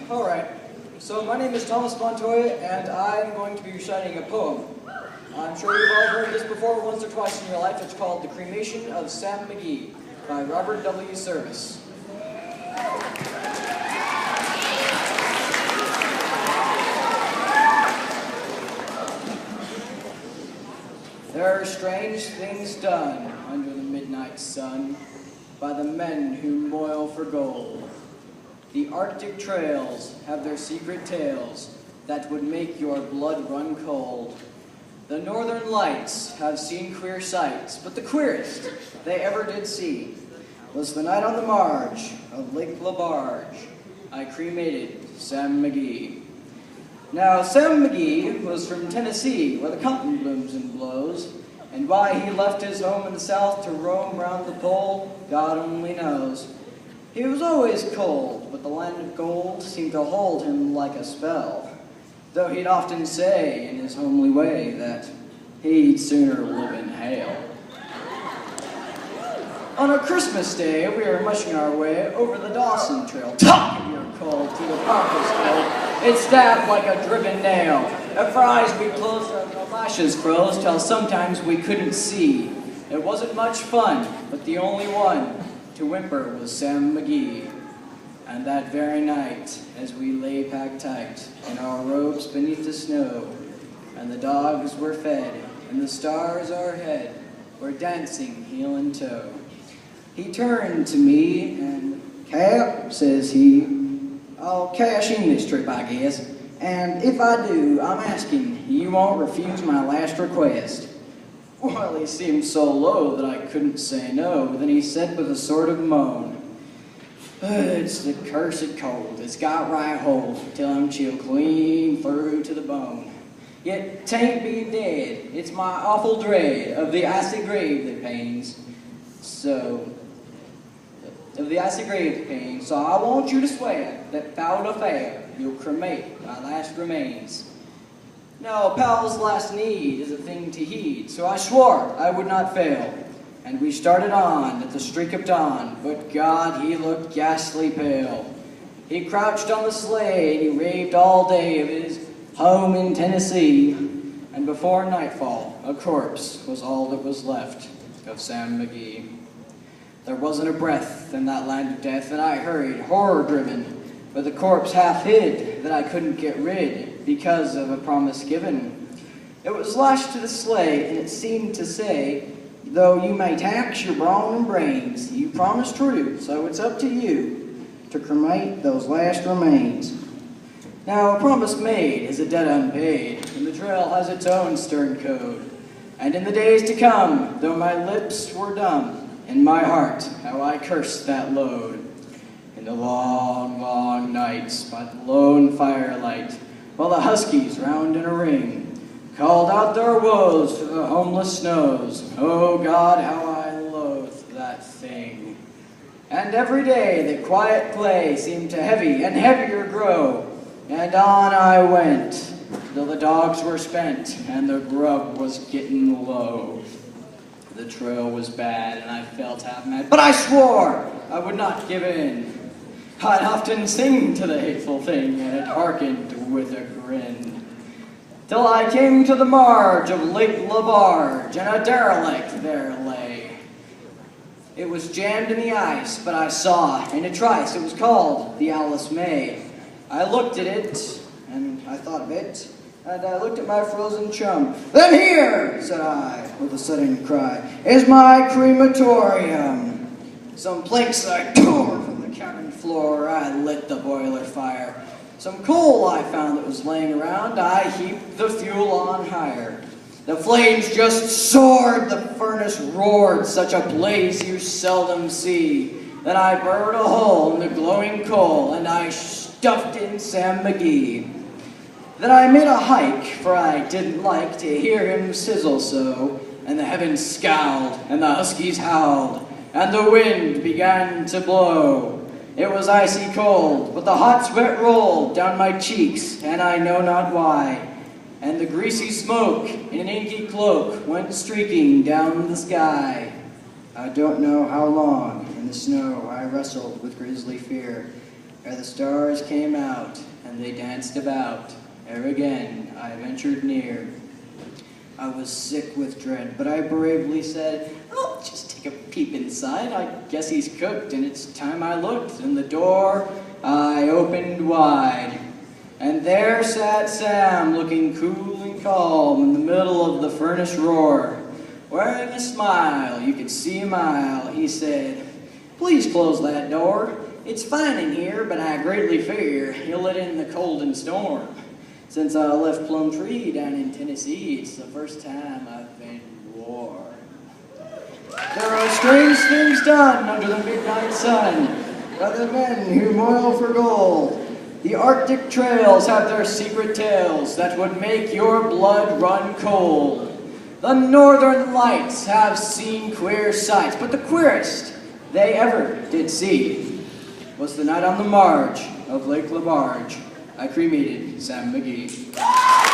Alright, so my name is Thomas Montoya, and I'm going to be reciting a poem. I'm sure you've all heard this before once or twice in your life. It's called The Cremation of Sam McGee by Robert W. Service. There are strange things done under the midnight sun by the men who moil for gold. The Arctic trails have their secret tales that would make your blood run cold. The northern lights have seen queer sights, but the queerest they ever did see was the night on the marge of Lake LaBarge. I cremated Sam McGee. Now, Sam McGee was from Tennessee, where the cotton blooms and blows, and why he left his home in the South to roam round the pole, God only knows. He was always cold, but the land of gold seemed to hold him like a spell, though he'd often say, in his homely way, that he'd sooner live in hail. On a Christmas day, we were mushing our way over the Dawson Trail. Talk of your cold to the Parker's cold. It stabbed like a driven nail. At fries we closed our lashes froze till sometimes we couldn't see. It wasn't much fun, but the only one to whimper was Sam McGee. And that very night, as we lay packed tight in our robes beneath the snow, and the dogs were fed, and the stars o'erhead were dancing heel and toe, he turned to me and, "Cap," says he, "I'll cash in this trip, I guess. And if I do, I'm asking you won't refuse my last request." Well, he seemed so low that I couldn't say no. Then he said with a sort of moan, "It's the cursed cold that's got right hold till I'm chilled clean through to the bone. Yet 'tain't being dead, it's my awful dread of the icy grave that pains. So I want you to swear that foul affair you'll cremate my last remains." Now, a pal's last need is a thing to heed, so I swore I would not fail. And we started on at the streak of dawn, but God, he looked ghastly pale. He crouched on the sleigh and he raved all day of his home in Tennessee. And before nightfall, a corpse was all that was left of Sam McGee. There wasn't a breath in that land of death, and I hurried, horror-driven, with the corpse half hid that I couldn't get rid because of a promise given. It was lashed to the sleigh, and it seemed to say, "Though you may tax your brawn and brains, you promised true, so it's up to you to cremate those last remains." Now, a promise made is a debt unpaid, and the trail has its own stern code. And in the days to come, though my lips were dumb, in my heart how I cursed that load. In the long, long nights by the lone firelight, while the huskies round in a ring called out their woes to the homeless snows, oh God, how I loathed that thing. And every day the quiet clay seemed to heavy and heavier grow, and on I went, till the dogs were spent and the grub was getting low. The trail was bad and I felt half mad, but I swore I would not give in. I'd often sing to the hateful thing, and it hearkened with a grin. Till I came to the marge of Lake LaBarge, and a derelict there lay. It was jammed in the ice, but I saw in a trice it was called the Alice May. I looked at it, and I thought of it, and I looked at my frozen chum. "Then here," said I, with a sudden cry, "is my crematorium." Some planks I tore from the cabin floor, I lit the boiler fire. Some coal I found that was laying around, I heaped the fuel on higher. The flames just soared, the furnace roared, such a blaze you seldom see. Then I burrowed a hole in the glowing coal, and I stuffed in Sam McGee. Then I made a hike, for I didn't like to hear him sizzle so, and the heavens scowled, and the huskies howled, and the wind began to blow. It was icy cold, but the hot sweat rolled down my cheeks, and I know not why. And the greasy smoke in an inky cloak went streaking down the sky. I don't know how long in the snow I wrestled with grisly fear, ere the stars came out, and they danced about, ere again I ventured near. I was sick with dread, but I bravely said, "Oh, just take a peep inside. I guess he's cooked, and it's time I looked." And the door I opened wide, and there sat Sam, looking cool and calm in the middle of the furnace roar. Wearing a smile, you could see a mile, he said, "Please close that door. It's fine in here, but I greatly fear you'll let in the cold and storm. Since I left Plum Tree down in Tennessee, it's the first time I've been warm. There are strange things done under the midnight sun by the men who moil for gold. The Arctic trails have their secret tales that would make your blood run cold. The Northern Lights have seen queer sights, but the queerest they ever did see was the night on the marge of Lake LaBarge I cremated Sam McGee."